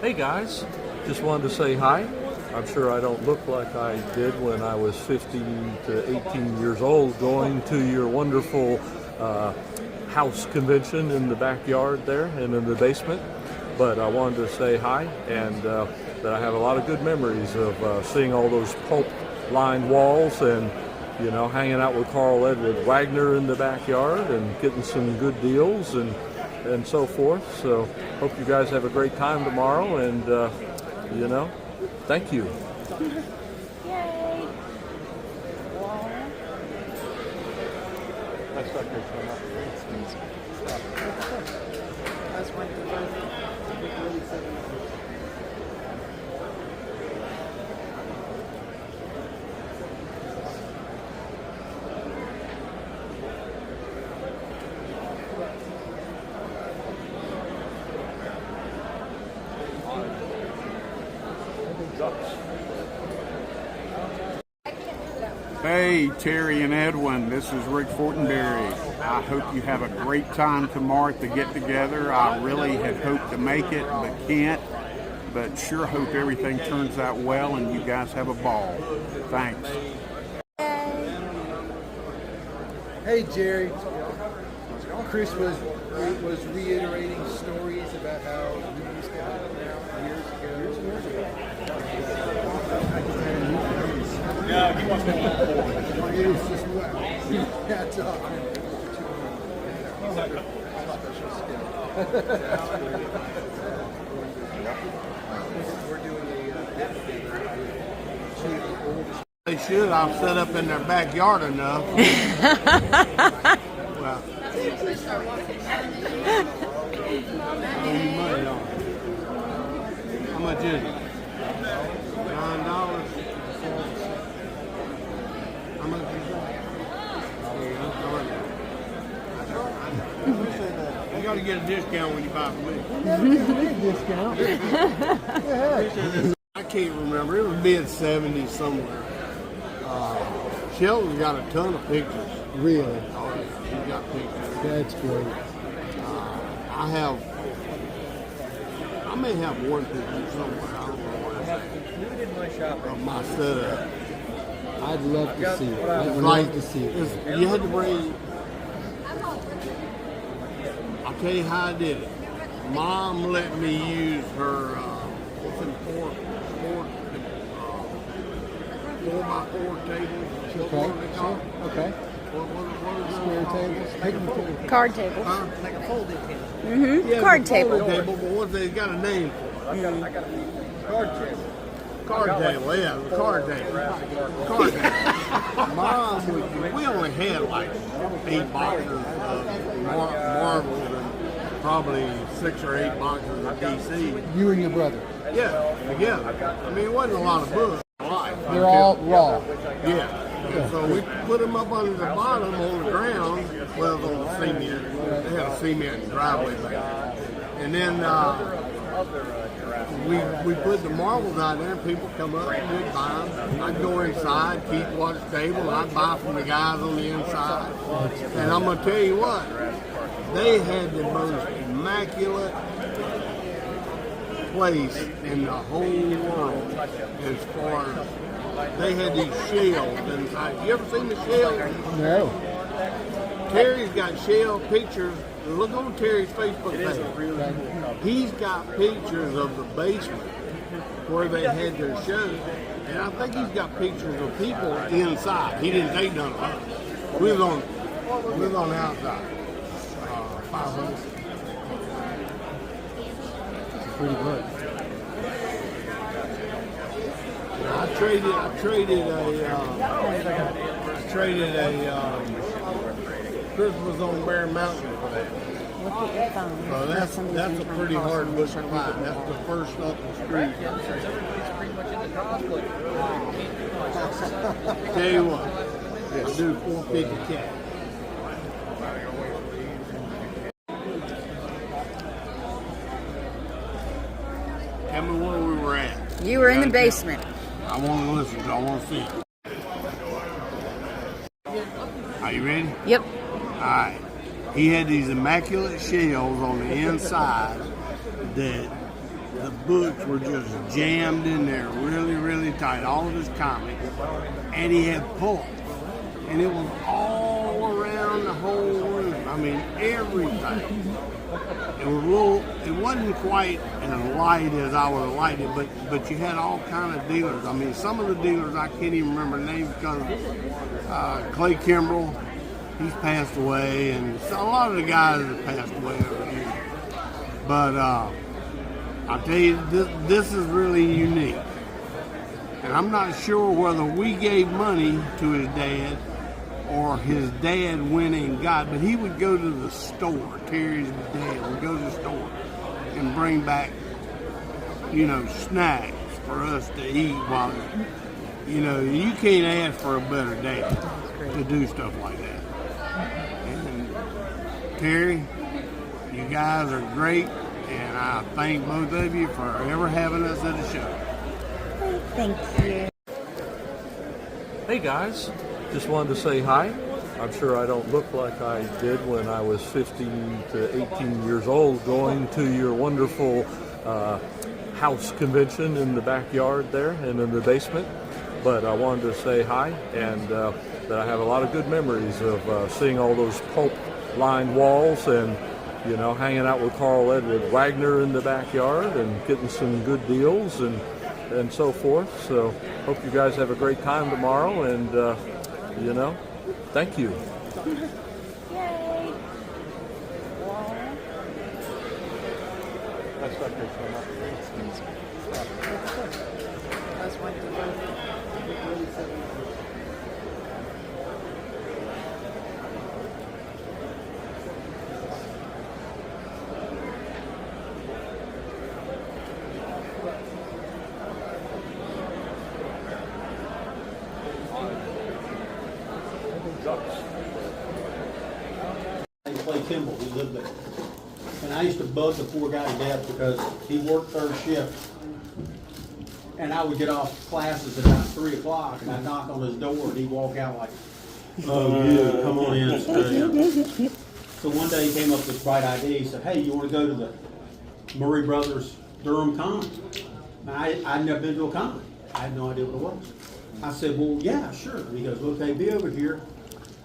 Hey guys, just wanted to say hi. I'm sure I don't look like I did when I was 15 to 18 years old going to your wonderful house convention in the backyard there and in the basement. But I wanted to say hi and that I have a lot of good memories of seeing all those pulp lined walls and hanging out with Carl Edward Wagner in the backyard and getting some good deals and so forth. So hope you guys have a great time tomorrow and thank you. Yay! Hey, Terry and Edwin, this is Rick Fortenberry. I hope you have a great time tomorrow at the get-together. I really had hoped to make it, but can't. But sure hope everything turns out well and you guys have a ball. Thanks. Hey, Jerry. Chris was reiterating stories about how we used to help him out years ago. No, he wants me to It was just that's all. We're doing They should. I've set up in their backyard enough. Well, how much is it? $9. How much is that? You got to get a discount when you buy from me. I can't remember. It was mid-70s somewhere. Sheldon's got a ton of pictures. Really? Oh, yeah. He's got pictures. That's great. I may have one picture somewhere. I don't know where of my setup. I'd love to see it. I'd Like, love to see it. you had to bring. I'll tell you how I did it. Mom let me use her four by four tables. Okay. Square tables. Card table. Huh? like a folded table. Yeah, Card the table. folding table, but what they got a name for it. Card table. Card table, yeah, the card table. Card table. Mom, we only had like 8 boxes of marbles and probably 6 or 8 boxes of DC. You and your brother. Yeah, together. I mean, it wasn't a lot of books. They're all raw. Yeah. So we put them up under the bottom on the ground, well, on the cement. They had a cement driveway back. And then we put the marbles out there, and people come up and we'd buy them. I'd go inside, keep watch the table, and I'd buy from the guys on the inside. And I'm going to tell you what, they had the most immaculate place in the whole world as far as they had these shells inside. You ever seen the shells? No. Terry's got shell pictures. Look on Terry's Facebook page. He's got pictures of the basement where they had their shows. And I think he's got pictures of people inside. He didn't take none of us. We was on the outside. 500. Pretty good. I traded a Christmas on Bear Mountain for that. Look at your phone. So that's a pretty hard book to find. That's the first up the street. Tell you what, let's do 450 cash. Tell me where we were at. You were in the basement. I want to listen. I want to see. Are you ready? Yep. All right. He had these immaculate shells on the inside that the books were just jammed in there really, really tight, all of his comics. And he had pulp. And it was all around the whole room. I mean, everything. It was a little, it wasn't quite as light as I would have liked it, but you had all kind of dealers. I mean, some of the dealers I can't even remember names because Clay Kimbrell, he's passed away, and a lot of the guys have passed away over here. But I'll tell you, this is really unique. And I'm not sure whether we gave money to his dad or his dad went and got, but he would go to the store. Terry's dad would go to the store and bring back, snacks for us to eat while, you can't ask for a better dad to do stuff like that. And Terry, you guys are great, and I thank both of you for ever having us at the show. Thank you. Hey guys, just wanted to say hi. I'm sure I don't look like I did when I was 15 to 18 years old going to your wonderful house convention in the backyard there and in the basement. But I wanted to say hi, and that I have a lot of good memories of seeing all those pulp-lined walls and, hanging out with Carl Edward Wagner in the backyard and getting some good deals and so forth. So hope you guys have a great time tomorrow, and thank you. Yay. I was wondering. Clay Kimball, he lived there. And I used to bug the poor guy to death because he worked third shift. And I would get off classes at about 3 o'clock, and I'd knock on his door, and he'd walk out like, "Oh, you, come on in, study." So one day he came up with this bright idea. He said, "Hey, you want to go to the Murray Brothers Durham Con?" And I'd never been to a con. I had no idea what it was. I said, "Well, yeah, sure." And he goes, "Okay, be over here."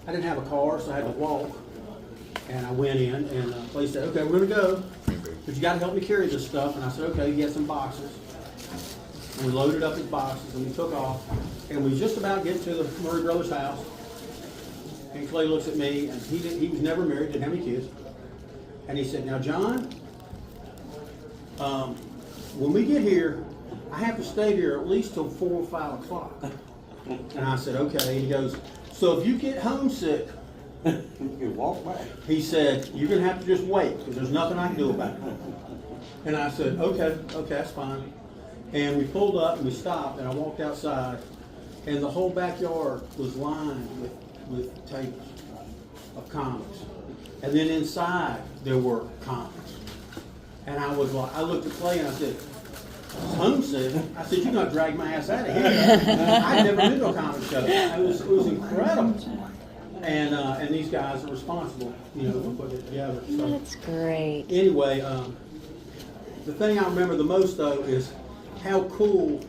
I didn't have a car, so I had to walk. And I went in, and Clay said, "Okay, we're going to go, but you got to help me carry this stuff." And I said, "Okay." He had some boxes. And we loaded up his boxes, and we took off. And we just about get to the Murray Brothers house. And Clay looks at me, and he was never married, didn't have any kids. And he said, "Now, John, when we get here, I have to stay here at least till 4 or 5 o'clock." And I said, "Okay." And he goes, "So if you get homesick," You can walk back. he said, "you're going to have to just wait because there's nothing I can do about it." And I said, okay, that's fine. And we pulled up and we stopped, and I walked outside, and the whole backyard was lined with tables of comics. And then inside there were comics. And I was like, I looked at Clay and I said, "Homesick?" I said, "You're going to drag my ass out of here." I'd never been to a comic show. It was incredible. And these guys are responsible, for putting it together. So That's great. anyway, the thing I remember the most though is how cool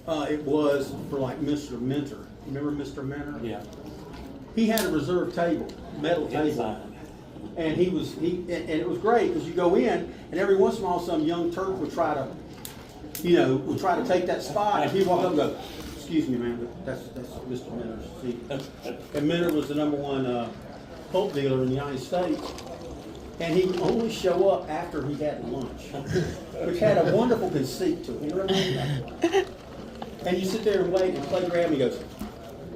it was for like Mr. Mentor. Remember Mr. Mentor? Yeah. He had a reserved table, metal table, Inside. and and it was great because you go in and every once in a while some young Turk would try to take that spot, and he'd walk up and go, "Excuse me, man, but that's Mr. Mentor's seat." And Mentor was the #1 pulp dealer in the United States, and he would only show up after he had lunch, which had a wonderful conceit to it. You know what I mean? And you sit there and wait, and Clay Graham, he goes,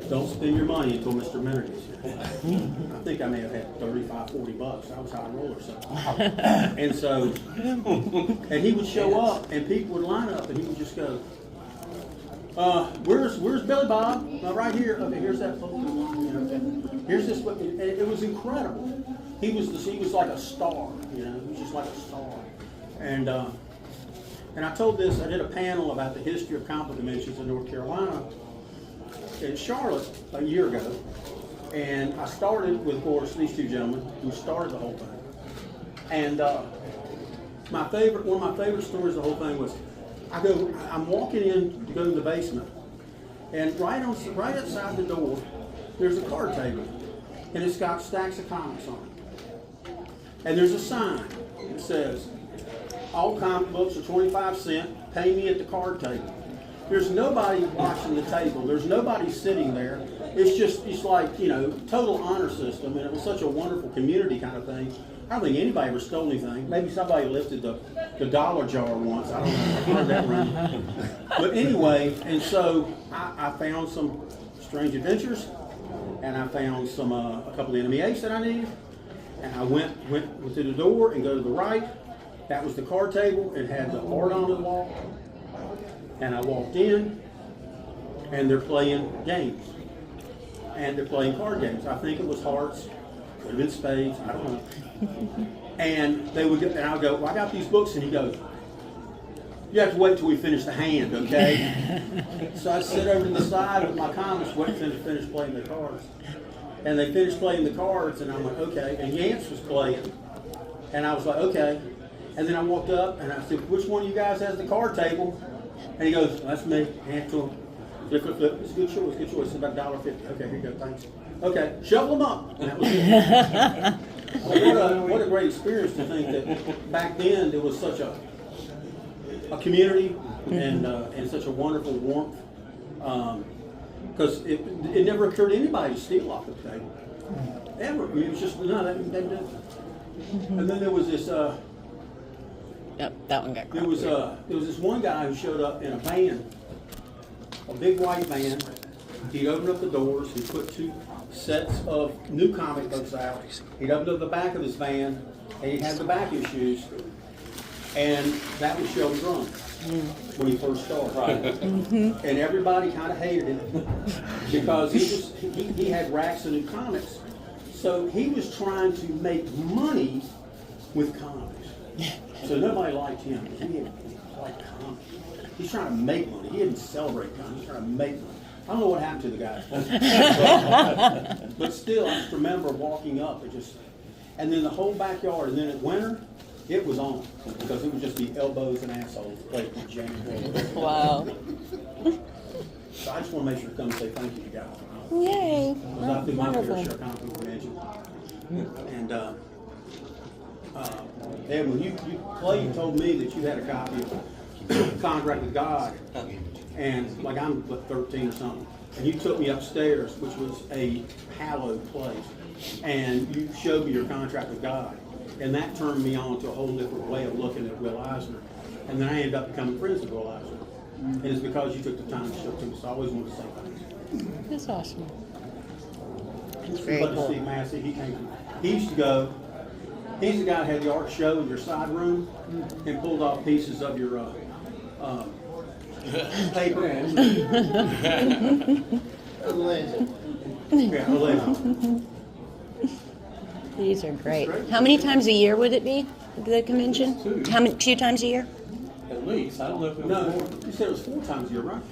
"Don't spend your money until Mr. Mentor gets here." I think I may have had $35, $40. I was high roller something. And so, and he would show up, and people would line up, and he would just go, "Where's Billy Bob?" "Right here." "Okay, here's that folder. Here's this." And it was incredible. He was like a star. He was just like a star. And I told this. I did a panel about the history of comic conventions in North Carolina, in Charlotte, a year ago. And I started with, of course, these two gentlemen who started the whole thing. And one of my favorite stories of the whole thing was, I'm walking in to go to the basement, and right outside the door, there's a card table, and it's got stacks of comics on it. And there's a sign that says, all comic books are 25 cents, pay me at the card table. There's nobody watching the table. There's nobody sitting there. It's like, total honor system, and it was such a wonderful community kind of thing. I don't think anybody ever stole anything. Maybe somebody lifted the dollar jar once. I don't know. I heard that ring. But anyway, and so I found some Strange Adventures, and I found a couple of Enemy Apes that I needed, and I went to the door and go to the right. That was the card table. It had the art on the wall. And I walked in, and they're playing games. And they're playing card games. I think it was hearts, could have been spades, I don't know. And they would and I would go, well, I got these books, and he goes, you have to wait till we finish the hand, okay? So I sit over to the side with my comics, waiting for them to finish playing their cards. And they finished playing the cards, and I'm like, okay. And Yance was playing, and I was like, okay. And then I walked up, and I said, which one of you guys has the card table? And he goes, that's me. Hand to him. Flip, flip, flip. It's a good choice. Good choice. It's about $1.50. Okay, here you go. Thanks. Okay, shuffle them up. And that was it. Well, what a great experience to think that back then there was such a community and such a wonderful warmth. Because it never occurred to anybody to steal off the table. Ever. I mean, it was just, no, they didn't. And then there was this... Yep, that one got There was this one guy who showed up in a van, a big white van. He'd open up the doors. He'd put 2 sets of new comic books out. He'd open up the back of his van, and he'd have the back issues. And that was Sheldon Drum when he first started. Right. And everybody kind of hated him because he had racks of new comics. So he was trying to make money with comics. So nobody liked him. He didn't like comics. He's trying to make money. He didn't celebrate comics. He's trying to make money. I don't know what happened to the guy. But still, I just remember walking up and then the whole backyard, and then in winter, it was on because it would just be elbows and assholes playing with James. Wow. So I just want to make sure to come and say thank you to guys. Yay. Because I think my fair share comic book convention. And Ed, when Clay told me that you had a copy of Contract with God, and like I'm 13 or something, and you took me upstairs, which was a hallowed place, and you showed me your Contract with God, and that turned me on to a whole different way of looking at Will Eisner, and then I ended up becoming friends with Will Eisner, and it's because you took the time to show it to me, so I always wanted to say thanks. That's awesome. It's very fun to cool. see Massey. He used to go. He's the guy that had the art show in your side room and pulled off pieces of your paper. Yeah, Orlando. These are great. How many times a year would it be, the convention? How many, 2 times a year? At least. I don't know if it was No, more. you said it was 4 times a year, right?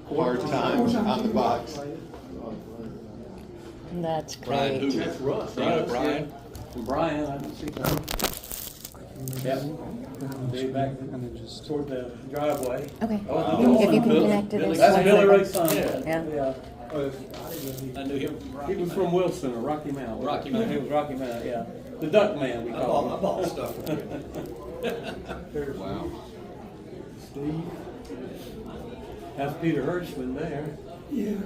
4 times on the box. That's Brian great. who? That's Russ. Right, Brian. Brian, I didn't see that. Yep. Way back toward the driveway. Okay. Oh, If you can Billy- connect to this. That's one. Billy Ray's son. Yeah. I knew him from Rocky He was Mount. from Wilson or Rocky Mount. Rocky Mount. He was Rocky Mount, yeah. The Duck Man, we I call him. bought stuff from him. There's Wow. Steve. That's Peter Hirschman there. Yeah.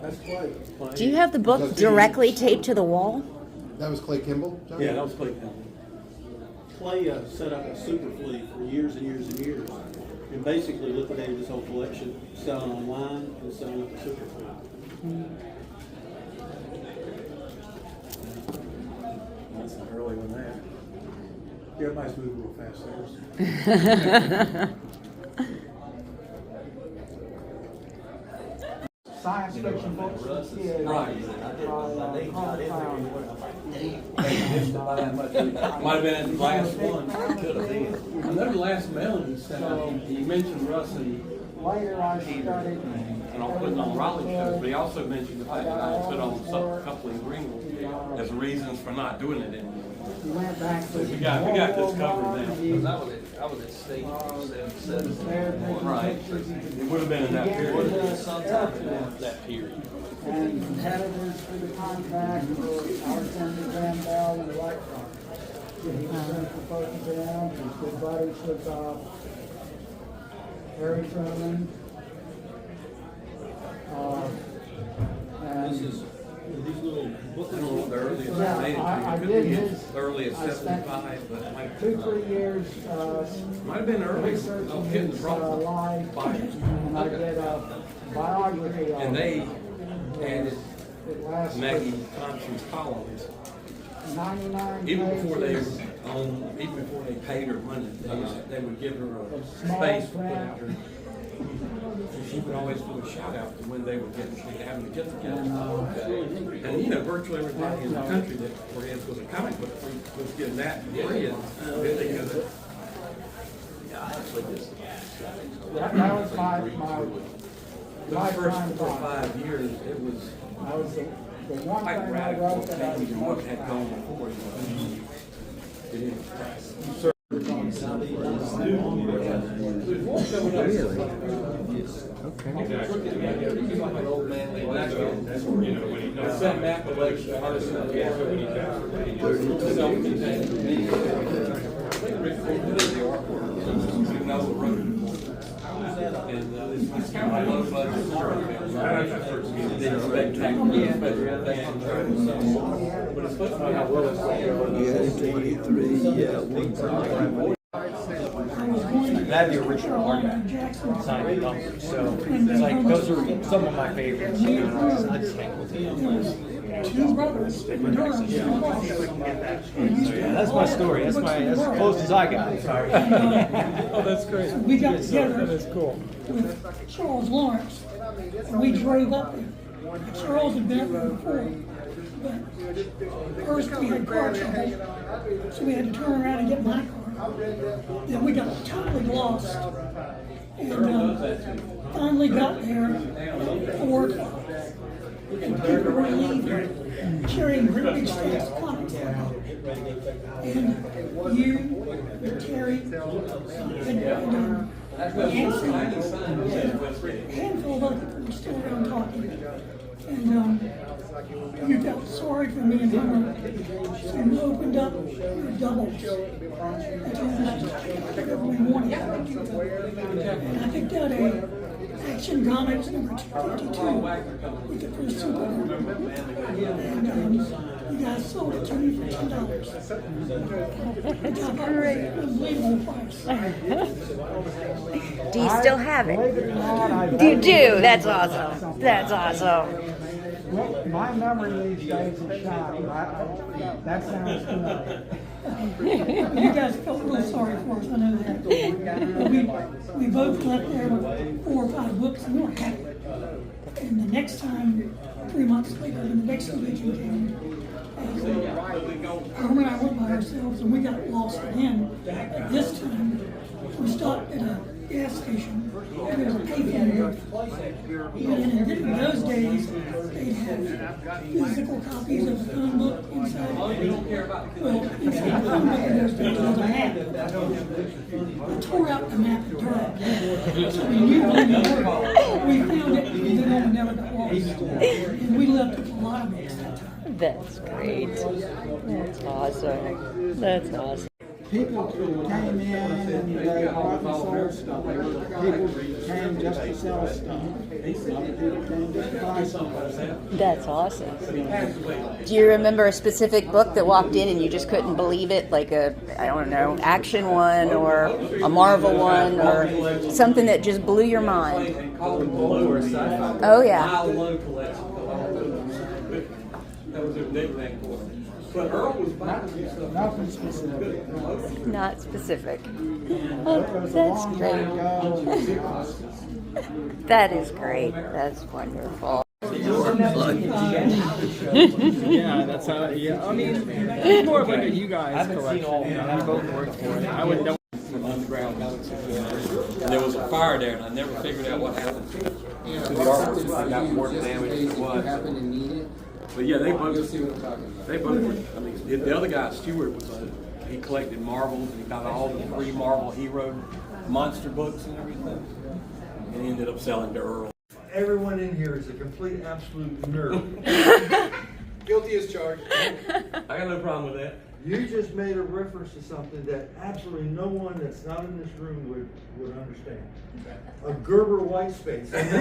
That's Clay. Do you have the book directly taped to the wall? That was Clay Kimball, John? Yeah, that was Clay Campbell. Clay set up a super fleet for years and years and years, and basically liquidated his whole collection, selling online and selling up the super fleet. That's an early one there. Everybody's moving real fast there. Science fiction books for kids. Right. Might have been at the last one. Could have been. I know the last mail he sent out, he mentioned Russ and Later I Peter, studied. and I'll put it on Raleigh shows, but he also mentioned the fact that I put on Coupling Greenville as reasons for not doing it anymore. He went back to We got this World War covered I. now. He Because I was at state was there 77. taking Right. pictures. It would have been in that Began period. with Sometime the in that period. and competitors for the contract for Alexander Graham Bell and the Wright Brothers. He was doing for both of them. He's good buddies with Harry Truman. And These little booklets. The earliest Yeah, I made it I to, did you his- couldn't get early as I spent 75, but like, 2-3 years might have been early. researching I'm getting his wrong. life, Bibles. and I did a biography of And they him. added It lasted Maggie Thompson's columns, 99 even before they pages. even before they paid her money, they would give her a Small space to put print. out her. And she would always do a shout out to when they were having to get together. And you know, virtually everybody in the country that was a comic book freak was getting that for free. And then they go, yeah, I actually just. That was my The first lifetime 4 or thought. 5 years, it was I was the one quite thing I radical wrote that I was change in what most had proud gone of. before. It is. Sent back the lecture, the hardest thing to get when he And it's kind of a low budget story. Then spectacular special effects. But it's supposed to be how well it's That'd be original art signed numbers. So it's like those are some of my favorites. I just hang with them. Two brothers. Yeah, that's my story. That's as close as I got. Sorry. Oh, that's great. We got together. That's cool. With Charles Lawrence, and we drove up there. Charles had been up there before, but first we had car trouble, so we had to turn around and get my car. Then we got totally lost, and finally got there at 4 o'clock. And people were leaving, carrying great big stacks of comics. And you, Terry, and Nancy, a handful of other people were still around talking. And you felt sorry for me and Mama. So you opened up your doubles. I told them to pick up whatever we wanted. And I picked out a Action Comics number 252 with the first Superman. And you guys sold it to me for $10. Which I thought was an unbelievable price. Do you still have Believe it or not, I You do. That's awesome. That's awesome. Well, my memory these days is shot. That sounds good. You guys felt real sorry for us, I know that. But we both left there with 4 or 5 books and we were happy. And the next time, 3 months later, when the next convention came, Herman and I went by ourselves and we got lost again. But this time, we stopped at a gas station and there was a payphone booth. And in those days, they'd have physical copies of the phone book inside. Well, inside the phone book in those days was a map. I tore out the map of Durham. So we knew where we were. We found it, and then we never got lost. And we left with a lot of books that time. That's great. That's awesome. That's awesome. People came in and they bought and sold stuff. People came just to sell stuff. Other people came just to buy stuff. That's awesome. Do you remember a specific book that walked in and you just couldn't believe it? Like a, I don't know, action one or a Marvel one or something that just blew your mind? Oh, yeah. That was their nickname for it. But Earl was back. Nothing specific. Not specific. It Oh, was a that's long time great. ago. That is great. That's wonderful. Yeah, that's how. Yeah, I mean, it's more of like a you guys collection. You know, we both worked for it. I would know. Underground Galaxy. And there was a fire there, and I never figured out what happened to the artwork. If it got more damage or what. But yeah, they both. You'll see what I'm talking about. They both were, I mean, the other guy, Stewart, was he collected Marvels and he got all the pre-Marvel hero monster books and everything. And he ended up selling to Earl. Everyone in here is a complete, absolute nerd. Guilty as charged. I got no problem with that. You just made a reference to something that absolutely no one that's not in this room would understand. A Gerber white space. And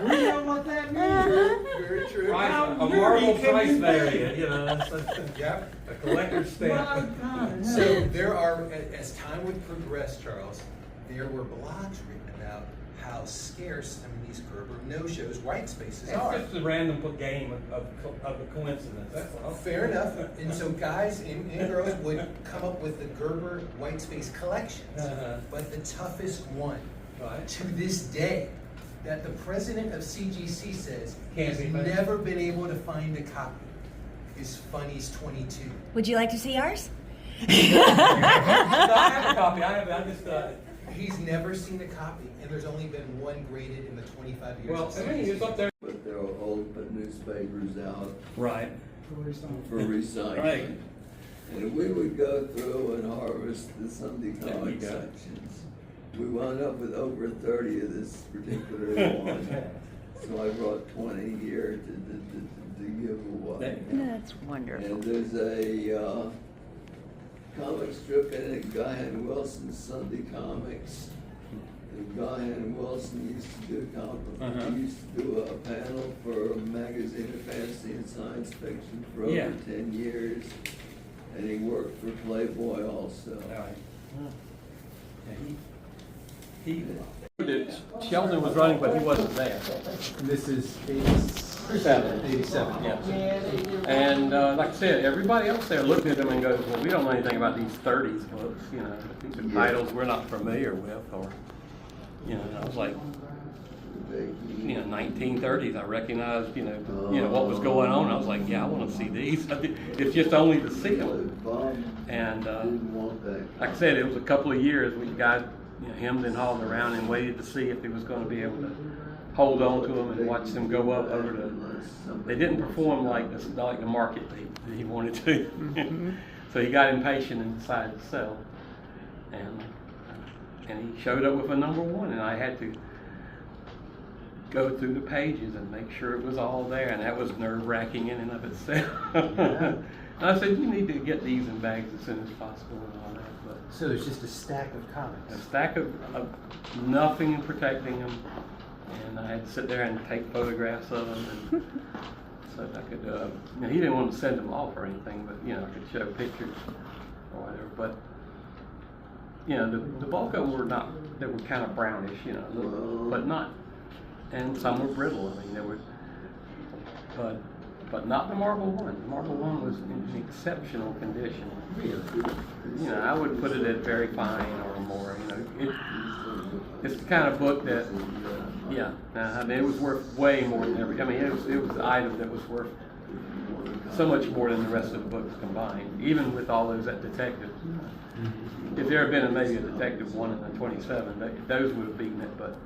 we know what that means. Very true. Price, How a nerdy Marvel can price you be? variant, you know, that's Yep. a collector's stamp. So there are, as time would progress, Charles, there were blogs written about how scarce, I mean, these Gerber no-shows, white spaces It's are. just a random game of a coincidence, that's all. Fair enough. And so guys and girls would come up with the Gerber white space collections. Uh-huh. But the toughest one, Right. to this day, that the president of CGC says Can't has be found. never been able to find a copy, is Funnies 22. Would you like to see ours? I have a copy, I just, He's never seen a copy, and there's only been one graded in the 25 years. well, of I mean, it's up there. But there are old newspapers out Right. for recycling. Right. And we would go through and harvest the Sunday There you comic go. sections. We wound up with over 30 of this particular one. So I brought 20 here to give away. That's wonderful. And there's a comic strip in it, Guy Wilson's Sunday Comics. And Guy Wilson used to do he used to do a panel for a magazine of fantasy and science fiction for over 10 years. And he worked for Playboy also. Sheldon was running, but he wasn't there. This is 87, Yeah. And like I said, everybody else there looked at them and goes, well, we don't know anything about these 30s books, you know, these are titles we're not familiar with, or, you know, I was like, you know, 1930s, I recognized, you know, what was going on. I was like, yeah, I want to see these. It's just only to see them. And like I said, it was a couple of years we got, you know, hemmed and hawed around and waited to see if he was going to be able to hold on to them and watch them go up over the. They didn't perform like the market he wanted to. So he got impatient and decided to sell. And he showed up with a number one, and I had to go through the pages and make sure it was all there, and that was nerve-wracking in and of itself. And I said, you need to get these in bags as soon as possible and all that. But So there's just a stack of comics. a stack of nothing in protecting them, and I had to sit there and take photographs of them, and so that I could. You know, he didn't want to send them off or anything, but you know, I could show pictures or whatever. But you know, the bulk of them were not. They were kind of brownish, you know, but not. And some were brittle. I mean, they were, but not the Marvel one. The Marvel one was in exceptional condition. You know, I would put it at very fine or more. You know, it's the kind of book that, yeah. I mean, it was worth way more than every. I mean, it was the item that was worth so much more than the rest of the books combined, even with all those at Detective. If there had been maybe a Detective 1 and a 27, those would have beaten it, but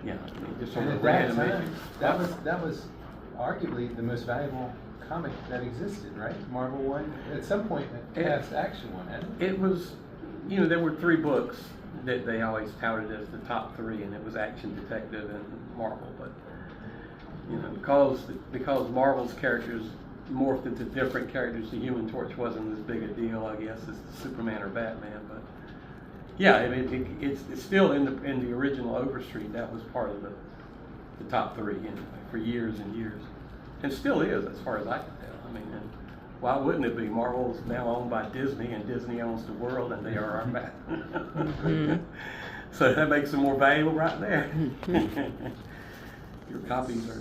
yeah, I mean, just And on a at that random time, issue. that was arguably the most valuable comic that existed, right? Marvel one, at some point, past Action one, hadn't it? It was, you know, there were 3 books that they always touted as the top 3, and it was Action, Detective, and Marvel. But you know, because Marvel's characters morphed into different characters, the Human Torch wasn't as big a deal, I guess, as Superman or Batman. But yeah, I mean, it's still in the original Overstreet. That was part of the top 3 anyway, for years and years, and still is, as far as I can tell. I mean, and why wouldn't it be? Marvel's now owned by Disney, and Disney owns the world, and they are our Batman. So that makes them more valuable right there. Your copies are